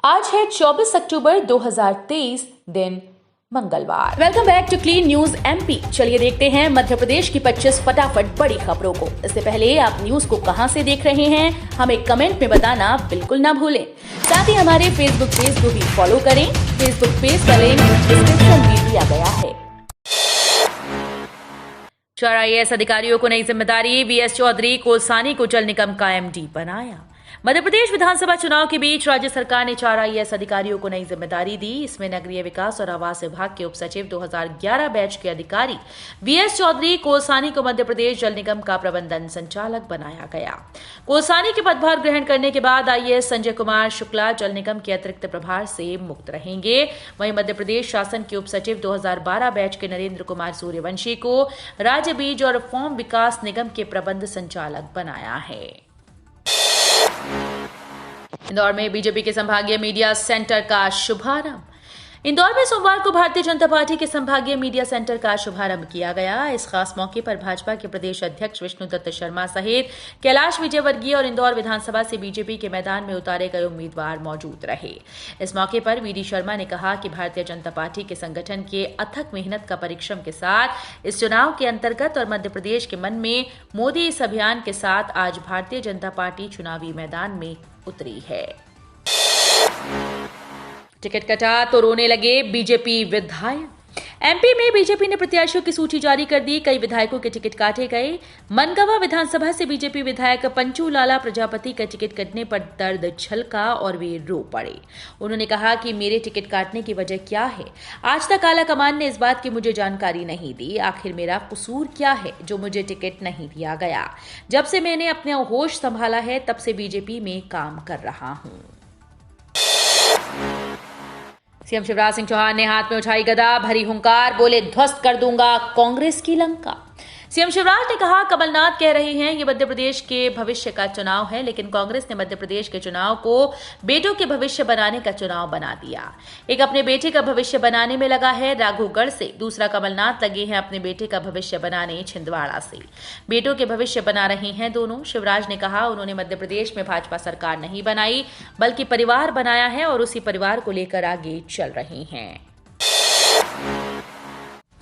आज है 24 अक्टूबर 2023, दिन मंगलवार। Welcome back to Clean News MP. चलिए देखते हैं मध्य प्रदेश की 25 फटाफट बड़ी खबरों को। इससे पहले आप न्यूज को कहां से देख रहे हैं, हमें कमेंट में बताना बिल्कुल ना भूलें। साथ ही हमारे फेसबुक पेज को भी फॉलो करें। फेसबुक पेज का लिंक डिस्क्रिप्शन में दिया गया है। 4 IAS अधिकारियों को नई जिम्मेदारी। VS चौधरी कोलसानी को जल निगम का MD बनाया। मध्य प्रदेश विधानसभा चुनाव के बीच राज्य सरकार ने 4 IAS अधिकारियों को नई जिम्मेदारी दी। इसमें नगरीय विकास और आवास विभाग के उप सचिव 2011 बैच के अधिकारी VS चौधरी कोलसानी को मध्य प्रदेश जल निगम का प्रबंधन संचालक बनाया गया। कोलसानी के पदभार ग्रहण करने के बाद IAS संजय कुमार शुक्ला जल निगम के अतिरिक्त प्रभार से मुक्त रहेंगे। वहीं मध्य प्रदेश शासन के उप सचिव 2012 बैच के नरेंद्र कुमार सूर्यवंशी को राज्य बीज और फॉर्म विकास निगम के प्रबंध संचालक बनाया है। इंदौर में बीजेपी के संभागीय मीडिया सेंटर का शुभारंभ। इंदौर में सोमवार को भारतीय जनता पार्टी के संभागीय मीडिया सेंटर का शुभारंभ किया गया। इस खास मौके पर भाजपा के प्रदेश अध्यक्ष विष्णुदत्त शर्मा सहित कैलाश विजयवर्गीय और इंदौर विधानसभा से बीजेपी के मैदान में उतारे गए उम्मीदवार मौजूद रहे। इस मौके पर वीडी शर्मा ने कहा कि भारतीय जनता पार्टी के संगठन के अथक मेहनत का परिश्रम के साथ इस चुनाव के अंतर्गत और मध्य प्रदेश के मन में मोदी इस अभियान के साथ आज भारतीय जनता पार्टी चुनावी मैदान में उतरी है। टिकट कटा तो रोने लगे बीजेपी विधायक। एमपी में बीजेपी ने प्रत्याशियों की सूची जारी कर दी। कई विधायकों के टिकट काटे गए। मनगवा विधानसभा से बीजेपी विधायक पंचू लाला प्रजापति का टिकट कटने पर दर्द छलका और वे रो पड़े। उन्होंने कहा कि मेरे टिकट काटने की वजह क्या है, आज तक आला कमान ने इस बात की मुझे जानकारी नहीं दी। आखिर मेरा कसूर क्या है जो मुझे टिकट नहीं दिया गया। जब से मैंने अपने होश संभाला है तब से बीजेपी में काम कर रहा हूं। सीएम शिवराज सिंह चौहान ने हाथ में उठाई गदा, भरी हुंकार, बोले ध्वस्त कर दूंगा कांग्रेस की लंका। सीएम शिवराज ने कहा कमलनाथ कह रहे हैं ये मध्य प्रदेश के भविष्य का चुनाव है, लेकिन कांग्रेस ने मध्य प्रदेश के चुनाव को बेटों के भविष्य बनाने का चुनाव बना दिया। एक अपने बेटे का भविष्य बनाने में लगा है राघोगढ़ से, दूसरा कमलनाथ लगे हैं अपने बेटे का भविष्य बनाने छिंदवाड़ा से। बेटों के भविष्य बना रहे हैं दोनों। शिवराज ने कहा उन्होंने मध्य प्रदेश में भाजपा सरकार नहीं बनाई बल्कि परिवार बनाया है और उसी परिवार को लेकर आगे चल रहे हैं।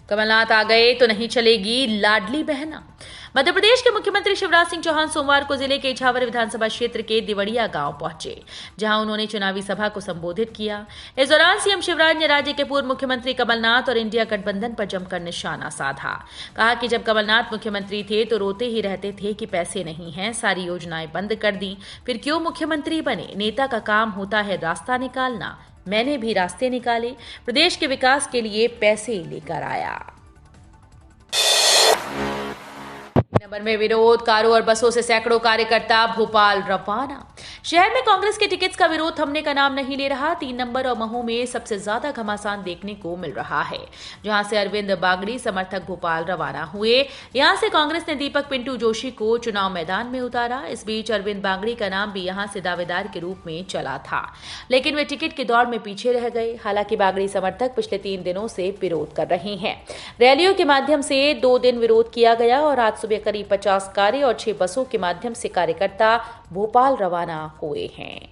कमलनाथ आ गए तो नहीं चलेगी लाडली बहना। मध्य प्रदेश के मुख्यमंत्री शिवराज सिंह चौहान सोमवार को जिले के इछावर विधानसभा क्षेत्र के दिवड़िया गांव पहुंचे, जहां उन्होंने चुनावी सभा को संबोधित किया। इस दौरान सीएम शिवराज ने राज्य के पूर्व मुख्यमंत्री कमलनाथ और इंडिया गठबंधन पर जमकर निशाना साधा। कहा कि जब कमलनाथ मुख्यमंत्री थे तो रोते ही रहते थे कि पैसे नहीं हैं, सारी योजनाएं बंद कर दी, फिर क्यों मुख्यमंत्री बने। नेता का काम होता है रास्ता निकालना। मैंने भी रास्ते निकाले, प्रदेश के विकास के लिए पैसे लेकर आया। नंबर में विरोध, कारों और बसों से सैकड़ों कार्यकर्ता भोपाल रवाना। शहर में कांग्रेस के टिकट्स का विरोध थमने का नाम नहीं ले रहा। 3 नंबर और महू में सबसे ज्यादा घमासान देखने को मिल रहा है, जहां से अरविंद बागड़ी समर्थक भोपाल रवाना हुए। यहां से कांग्रेस ने दीपक पिंटू जोशी को चुनाव मैदान में उतारा। इस बीच अरविंद बागड़ी का नाम भी यहां से दावेदार के रूप में चला था, लेकिन वे टिकट की दौड़ में पीछे रह गए। हालांकि बागड़ी समर्थक पिछले 3 दिनों से विरोध कर रहे हैं। रैलियों के माध्यम से 2 दिन विरोध किया गया और आज सुबह करीब 50 कारें और 6 बसों के माध्यम से कार्यकर्ता भोपाल रवाना हुए हैं।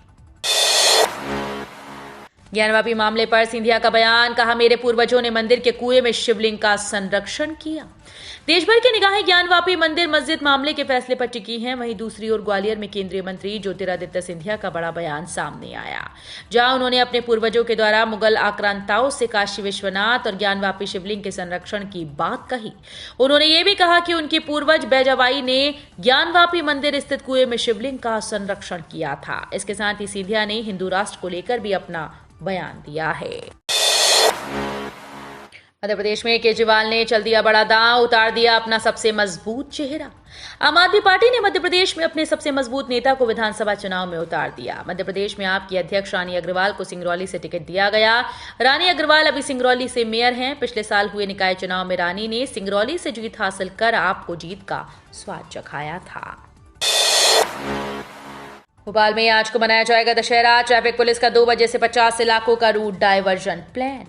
ज्ञानवापी मामले पर सिंधिया का बयान, कहा मेरे पूर्वजों ने मंदिर के कुएं में शिवलिंग का संरक्षण किया। देश भर की निगाहें ज्ञानवापी मंदिर मस्जिद मामले के फैसले पर टिकी हैं। वहीं दूसरी ओर ग्वालियर में केंद्रीय मंत्री ज्योतिरादित्य सिंधिया का बड़ा बयान सामने आया, जहां उन्होंने अपने पूर्वजों के द्वारा मुगल आक्रांताओं से काशी विश्वनाथ और ज्ञानवापी शिवलिंग के संरक्षण की बात कही। उन्होंने ये भी कहा कि उनकी पूर्वज बैजाबाई ने ज्ञानवापी मंदिर स्थित कुएं में शिवलिंग का संरक्षण किया था। इसके साथ ही सिंधिया ने हिंदू राष्ट्र को लेकर भी अपना बयान दिया है। मध्य प्रदेश में केजरीवाल ने चल दिया बड़ा दांव, उतार दिया अपना सबसे मजबूत चेहरा। आम आदमी पार्टी ने मध्य प्रदेश में अपने सबसे मजबूत नेता को विधानसभा चुनाव में उतार दिया। मध्य प्रदेश में आप की अध्यक्ष रानी अग्रवाल को सिंगरौली से टिकट दिया गया। रानी अग्रवाल अभी सिंगरौली से मेयर हैं। पिछले साल हुए निकाय चुनाव में रानी ने सिंगरौली से जीत हासिल कर आपको जीत का स्वाद चखाया था। भोपाल में आज को मनाया जाएगा दशहरा। ट्रैफिक पुलिस का 2 बजे से 50 इलाकों का रूट डायवर्जन प्लान।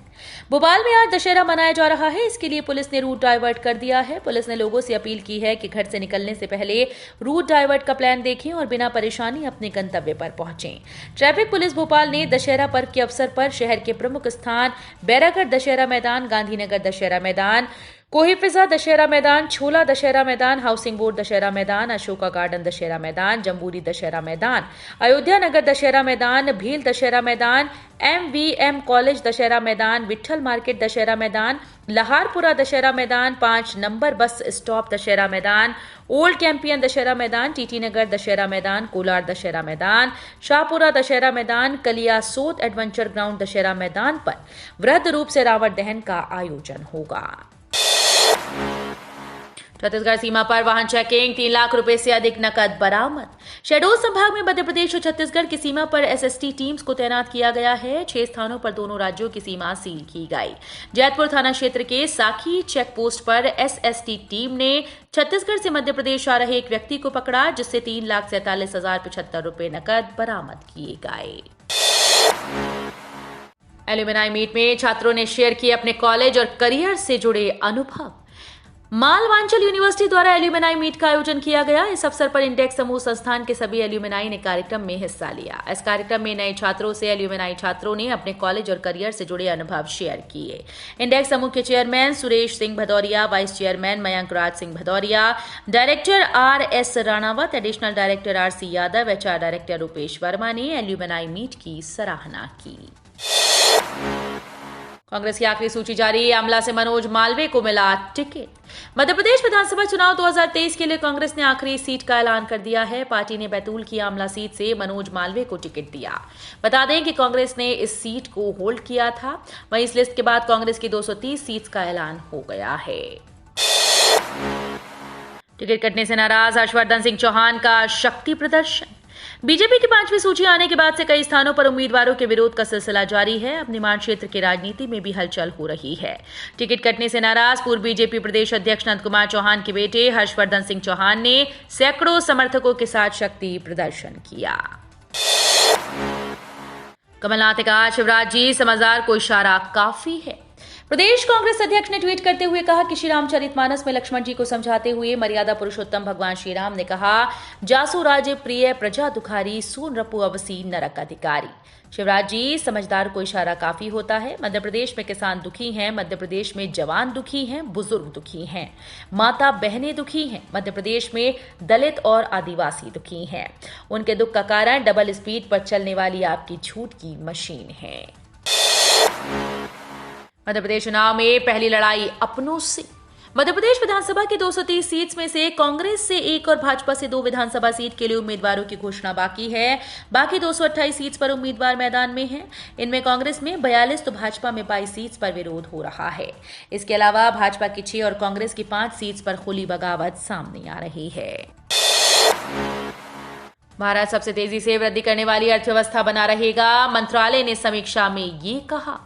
भोपाल में आज दशहरा मनाया जा रहा है, इसके लिए पुलिस ने रूट डाइवर्ट कर दिया है। पुलिस ने लोगों से अपील की है कि घर से निकलने से पहले रूट डाइवर्ट का प्लान देखें और बिना परेशानी अपने गंतव्य पर पहुंचें। ट्रैफिक पुलिस भोपाल ने दशहरा पर्व के अवसर पर शहर के प्रमुख स्थान बैरागढ़ दशहरा मैदान, गांधीनगर दशहरा मैदान, कोहिफिजा दशहरा मैदान, छोला दशहरा मैदान, हाउसिंग बोर्ड दशहरा मैदान, अशोका गार्डन दशहरा मैदान, जम्बूरी दशहरा मैदान, अयोध्या नगर दशहरा मैदान, भील दशहरा मैदान, MVM कॉलेज दशहरा मैदान, विठल मार्केट दशहरा मैदान, लहारपुरा दशहरा मैदान, 5 नंबर बस स्टॉप दशहरा मैदान, ओल्ड कैंपियन दशहरा मैदान, टीटी नगर दशहरा मैदान, कोलार दशहरा मैदान, शाहपुरा दशहरा मैदान, कलिया सोत एडवेंचर ग्राउंड दशहरा मैदान पर वृहद रूप से रावण दहन का आयोजन होगा। छत्तीसगढ़ सीमा पर वाहन चेकिंग, 3 लाख रुपए से अधिक नकद बरामद। शहडोल संभाग में मध्य प्रदेश और छत्तीसगढ़ की सीमा पर SST टीम्स को तैनात किया गया है। 6 स्थानों पर दोनों राज्यों की सीमा सील की गई। जैतपुर थाना क्षेत्र के साखी चेक पोस्ट पर SST टीम ने छत्तीसगढ़ से मध्य प्रदेश आ रहे एक व्यक्ति को पकड़ा, जिससे 3,47,075 रुपए नकद बरामद किए गए। एल्यूमिनाई मीट में छात्रों ने शेयर किए अपने कॉलेज और करियर से जुड़े अनुभव। मालवांचल यूनिवर्सिटी द्वारा एल्यूमिनाई मीट का आयोजन किया गया। इस अवसर पर इंडेक्स समूह संस्थान के सभी एल्यूमिनाई ने कार्यक्रम में हिस्सा लिया। इस कार्यक्रम में नए छात्रों से एल्यूमिनाई छात्रों ने अपने कॉलेज और करियर से जुड़े अनुभव शेयर किए। इंडेक्स समूह के chairman Suresh Singh Bhadauria, vice chairman Mayank Raj Singh Bhadauria, director RS Ranawat, additional director RC Yadav, HR director Rupesh Verma ने एल्यूमिनाई मीट की सराहना की। कांग्रेस की आखिरी सूची जारी, आमला से मनोज मालवीय को मिला टिकट। मध्य प्रदेश विधानसभा चुनाव 2023 के लिए कांग्रेस ने आखिरी सीट का ऐलान कर दिया है। पार्टी ने बैतूल की आमला सीट से मनोज मालवीय को टिकट दिया। बता दें कि कांग्रेस ने इस सीट को होल्ड किया था। वहीं इस लिस्ट के बाद कांग्रेस की 230 सीट्स का ऐलान हो गया है। टिकट कटने से नाराज हर्षवर्धन सिंह चौहान का शक्ति प्रदर्शन। बीजेपी की 5वीं सूची आने के बाद से कई स्थानों पर उम्मीदवारों के विरोध का सिलसिला जारी है। अब निमाड़ क्षेत्र की राजनीति में भी हलचल हो रही है। टिकट कटने से नाराज पूर्व बीजेपी प्रदेश अध्यक्ष नंद कुमार चौहान के बेटे हर्षवर्धन सिंह चौहान ने सैकड़ों समर्थकों के साथ शक्ति प्रदर्शन किया। कमलनाथ ने कहा, शिवराज जी समझदार को इशारा काफी है। प्रदेश कांग्रेस अध्यक्ष ने ट्वीट करते हुए कहा कि श्री रामचरितमानस में लक्ष्मण जी को समझाते हुए मर्यादा पुरुषोत्तम भगवान श्री राम ने कहा, जासु राजे प्रिय प्रजा दुखारी, सून रपु अवसी नरक अधिकारी। शिवराज जी समझदार को इशारा काफी होता है। मध्य प्रदेश में किसान दुखी हैं, मध्य प्रदेश में जवान दुखी हैं, बुजुर्ग दुखी हैं, माता बहनें दुखी हैं, मध्य प्रदेश में दलित और आदिवासी दुखी हैं। उनके दुख का कारण डबल स्पीड पर चलने वाली आपकी झूठ की मशीन है। मध्य प्रदेश चुनाव में पहली लड़ाई अपनों से। मध्य प्रदेश विधानसभा की 230 सीट्स में से कांग्रेस से 1 और भाजपा से 2 विधानसभा सीट के लिए उम्मीदवारों की घोषणा बाकी है। बाकी 228 सीट्स पर उम्मीदवार मैदान में हैं। इनमें कांग्रेस में 42 तो भाजपा में 22 सीट्स पर विरोध हो रहा है। इसके अलावा भाजपा की 6 और कांग्रेस की 5 सीट्स पर खुली बगावत सामने आ रही है। भारत सबसे तेजी से वृद्धि करने वाली अर्थव्यवस्था बना रहेगा, मंत्रालय ने समीक्षा में ये कहा।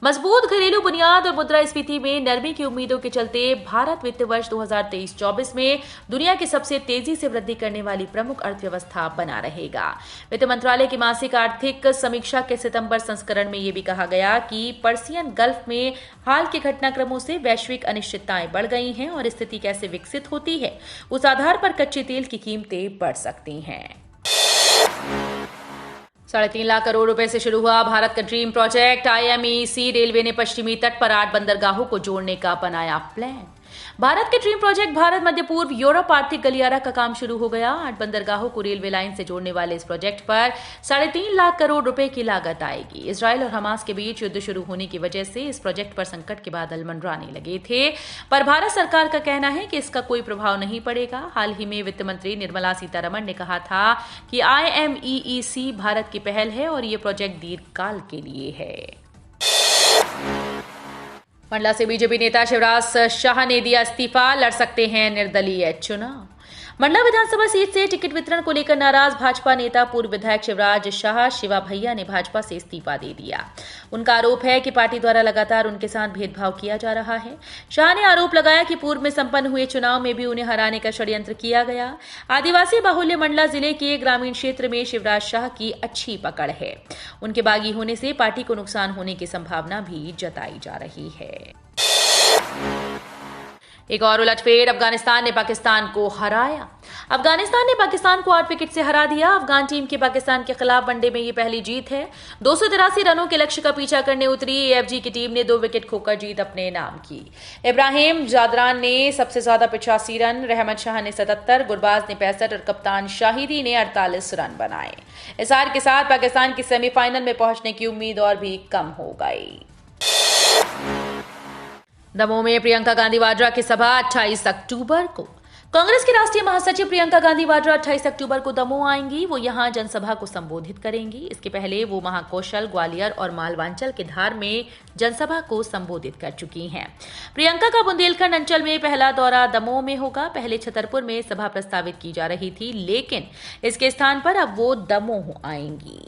मजबूत घरेलू बुनियाद और मुद्रास्फीति में नरमी की उम्मीदों के चलते भारत वित्त वर्ष 2023-24 में दुनिया की सबसे तेजी से वृद्धि करने वाली प्रमुख अर्थव्यवस्था बना रहेगा। वित्त मंत्रालय की मासिक आर्थिक समीक्षा के सितंबर संस्करण में यह भी कहा गया कि पर्सियन गल्फ में हाल के घटनाक्रमों से वैश्विक अनिश्चितताएं बढ़ गई हैं और स्थिति कैसे विकसित होती है उस आधार पर कच्चे तेल की कीमतें बढ़ सकती हैं। 3.5 लाख करोड़ रुपए से शुरू हुआ भारत का ड्रीम प्रोजेक्ट IMEC। रेलवे ने पश्चिमी तट पर 8 बंदरगाहों को जोड़ने का बनाया प्लान। भारत के ड्रीम प्रोजेक्ट भारत मध्य पूर्व यूरोप आर्थिक गलियारा का काम शुरू हो गया। 8 बंदरगाहों को रेलवे लाइन से जोड़ने वाले इस प्रोजेक्ट पर 3.5 लाख करोड़ रुपए की लागत आएगी। इजराइल और हमास के बीच युद्ध शुरू होने की वजह से इस प्रोजेक्ट पर संकट के बादल मंडराने लगे थे, पर भारत सरकार का कहना है कि इसका कोई प्रभाव नहीं पड़ेगा। हाल ही में वित्त मंत्री निर्मला सीतारमण ने कहा था कि IMEC भारत की पहल है और ये प्रोजेक्ट दीर्घकाल के लिए है। मंडला से बीजेपी नेता शिवराज शाह ने दिया इस्तीफा, लड़ सकते हैं निर्दलीय चुनाव। मंडला विधानसभा सीट से टिकट वितरण को लेकर नाराज भाजपा नेता पूर्व विधायक शिवराज शाह शिवा भैया ने भाजपा से इस्तीफा दे दिया। उनका आरोप है कि पार्टी द्वारा लगातार उनके साथ भेदभाव किया जा रहा है। शाह ने आरोप लगाया कि पूर्व में संपन्न हुए चुनाव में भी उन्हें हराने का षड्यंत्र किया गया। आदिवासी बाहुल्य मंडला जिले के ग्रामीण क्षेत्र में शिवराज शाह की अच्छी पकड़ है। उनके बागी होने से पार्टी को नुकसान होने की संभावना भी जताई जा रही है। एक और उलटफेर, अफगानिस्तान ने पाकिस्तान को हराया। अफगानिस्तान ने पाकिस्तान को 8 विकेट से हरा दिया। अफगान टीम की पाकिस्तान के खिलाफ वनडे में ये पहली जीत है। 283 रनों के लक्ष्य का पीछा करने उतरी एएफजी की टीम ने 2 विकेट खोकर जीत अपने नाम की। इब्राहिम जादरान ने सबसे ज्यादा 85 रन, रहमत शाह ने 77, गुरबाज ने 65 और कप्तान शाहिदी ने 48 रन बनाए। इस हार के साथ पाकिस्तान की सेमीफाइनल में पहुंचने की उम्मीद और भी कम हो गई। दमोह में प्रियंका गांधी वाड्रा की सभा 28 अक्टूबर को। कांग्रेस की राष्ट्रीय महासचिव प्रियंका गांधी वाड्रा 28 अक्टूबर को दमोह आएंगी। वो यहां जनसभा को संबोधित करेंगी। इसके पहले वो महाकौशल, ग्वालियर और मालवांचल के धार में जनसभा को संबोधित कर चुकी हैं। प्रियंका का बुंदेलखंड अंचल में पहला दौरा दमोह में होगा। पहले छतरपुर में सभा प्रस्तावित की जा रही थी, लेकिन इसके स्थान पर अब वो दमोह आएंगी।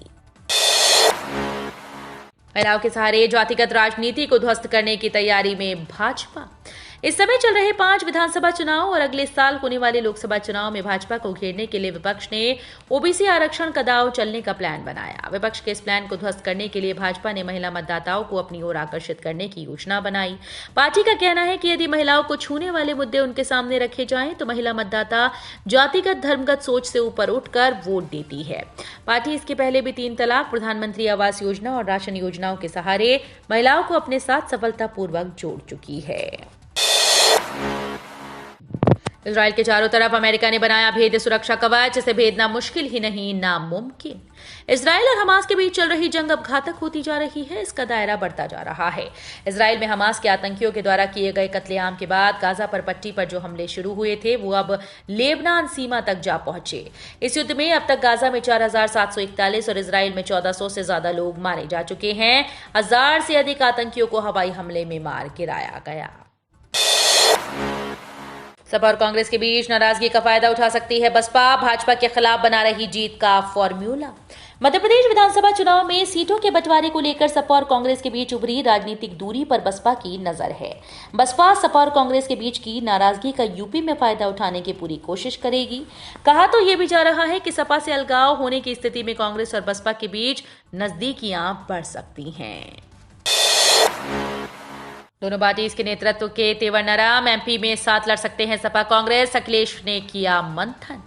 महिलाओं के सहारे जातिगत राजनीति को ध्वस्त करने की तैयारी में भाजपा। इस समय चल रहे 5 विधानसभा चुनाव और अगले साल होने वाले लोकसभा चुनाव में भाजपा को घेरने के लिए विपक्ष ने ओबीसी आरक्षण का दांव चलने का प्लान बनाया। विपक्ष के इस प्लान को ध्वस्त करने के लिए भाजपा ने महिला मतदाताओं को अपनी ओर आकर्षित करने की योजना बनाई। पार्टी का कहना है कि यदि महिलाओं को छूने वाले मुद्दे उनके सामने रखे जाएं तो महिला मतदाता जातिगत धर्मगत सोच से ऊपर उठकर वोट देती है। पार्टी इसके पहले भी 3 तलाक, प्रधानमंत्री आवास योजना और राशन योजनाओं के सहारे महिलाओं को अपने साथ सफलतापूर्वक जोड़ चुकी है। इजराइल के चारों तरफ अमेरिका ने बनाया भेद्य सुरक्षा कवच, इसे भेदना मुश्किल ही नहीं नामुमकिन। इजराइल और हमास के बीच चल रही जंग अब घातक होती जा रही है। इसका दायरा बढ़ता जा रहा है। इजराइल में हमास के आतंकियों के द्वारा किए गए कत्लेआम के बाद गाजा पर पट्टी पर जो हमले शुरू हुए थे वो अब लेबनान सीमा तक जा पहुंचे। इस युद्ध में अब तक गाजा में 4741 और इजराइल में 1400 से ज्यादा लोग मारे जा चुके हैं। 1000 से अधिक आतंकियों को हवाई हमले में मार गिराया गया। सपा और कांग्रेस के बीच नाराजगी का फायदा उठा सकती है बसपा। भाजपा के खिलाफ बना रही जीत का फॉर्मूला। मध्य प्रदेश विधानसभा चुनाव में सीटों के बंटवारे को लेकर सपा और कांग्रेस के बीच उभरी राजनीतिक दूरी पर बसपा की नजर है। बसपा सपा और कांग्रेस के बीच की नाराजगी का यूपी में फायदा उठाने की पूरी कोशिश करेगी। कहा तो यह भी जा रहा है कि सपा से अलगाव होने की स्थिति में कांग्रेस और बसपा के बीच नजदीकियां बढ़ सकती हैं। दोनों पार्टी के नेतृत्व के तेवर नरम। एमपी में साथ लड़ सकते हैं सपा कांग्रेस, अखिलेश ने किया मंथन।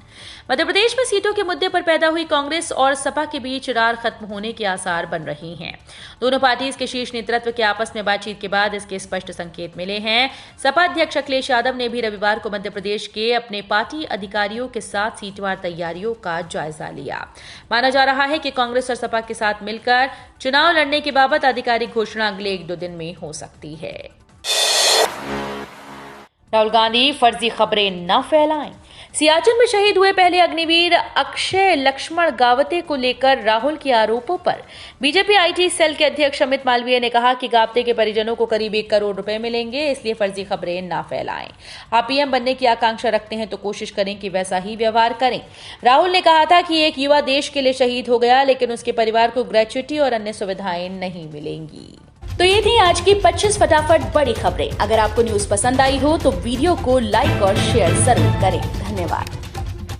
मध्य प्रदेश में सीटों के मुद्दे पर पैदा हुई कांग्रेस और सपा के बीच रार खत्म होने के आसार बन रही हैं। दोनों पार्टी के शीर्ष नेतृत्व के आपस में बातचीत के बाद इसके स्पष्ट संकेत मिले हैं। सपा अध्यक्ष अखिलेश यादव ने भी रविवार को मध्य प्रदेश के अपने पार्टी अधिकारियों के साथ सीटवार तैयारियों का जायजा लिया। माना जा रहा है कि कांग्रेस और सपा के साथ मिलकर चुनाव लड़ने के बाबत आधिकारिक घोषणा अगले 1-2 दिन में हो सकती है। राहुल गांधी फर्जी खबरें न फैलाएं। सियाचिन में शहीद हुए पहले अग्निवीर अक्षय लक्ष्मण गावते को लेकर राहुल के आरोपों पर बीजेपी आईटी सेल के अध्यक्ष अमित मालवीय ने कहा कि गावते के परिजनों को करीब 1 करोड़ रुपए मिलेंगे, इसलिए फर्जी खबरें ना फैलाएं। आप पीएम बनने की आकांक्षा रखते हैं तो कोशिश करें कि वैसा ही व्यवहार करें। राहुल ने कहा था कि एक युवा देश के लिए शहीद हो गया, लेकिन उसके परिवार को ग्रेच्युटी और अन्य सुविधाएं नहीं मिलेंगी। तो ये थी आज की 25 फटाफट बड़ी खबरें। अगर आपको न्यूज पसंद आई हो तो वीडियो को लाइक और शेयर जरूर करें। धन्यवाद।